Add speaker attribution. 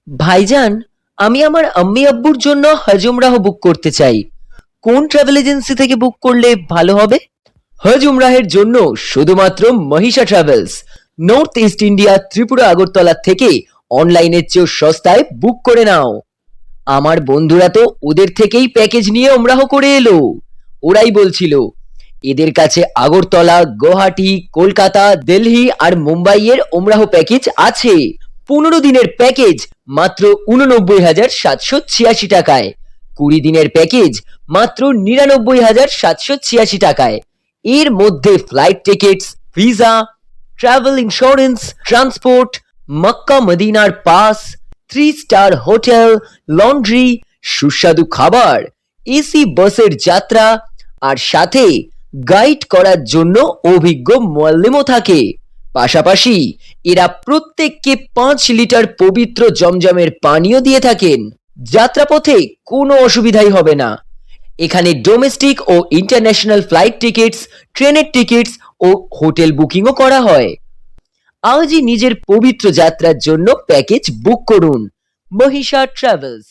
Speaker 1: ভাইজান, আমি আমার আম্মি আব্বুর জন্য হজ উমরাহ বুক করতে চাই। কোন ট্রাভেল এজেন্সি থেকে বুক করলে ভালো হবে? হজ উমরাহের জন্য শুধুমাত্র Mahisha travels, North East India, Tripura, Agartala থেকে অনলাইনের চেয়েও সস্তায় বুক করে নাও। আমার বন্ধুরা তো ওদের থেকেই প্যাকেজ নিয়ে উমরাহ করে এলো। ওরাই বলছিল এদের কাছে আগরতলা, গুয়াহাটি, কলকাতা, দিল্লি আর মুম্বাইয়ের উমরাহ প্যাকেজ আছে। 15 দিনের প্যাকেজ মাত্র 89,786 টাকায়, 20 দিনের প্যাকেজ মাত্র 99,786 টাকায়। এর মধ্যে flight tickets, visa, travel insurance, transport, Mecca মদিনার পাস, 3 স্টার হোটেল, লন্ড্রি, সুস্বাদু খাবার, এসি বাসের যাত্রা, আর সাথে গাইড করার জন্য অভিজ্ঞ মুয়াল্লিমও থাকে। পাশাপাশি এরা প্রত্যেককে 5 লিটার পবিত্র জমজমের পানীয় দিয়ে থাকেন। যাত্রাপথে কোনো অসুবিধাই হবে না। এখানে ডোমেস্টিক ও ইন্টারন্যাশনাল ফ্লাইট টিকিটস, ট্রেনের টিকিটস ও হোটেল বুকিংও করা হয়। আজই নিজের পবিত্র যাত্রার জন্য প্যাকেজ বুক করুন। মহিষা ট্রাভেলস।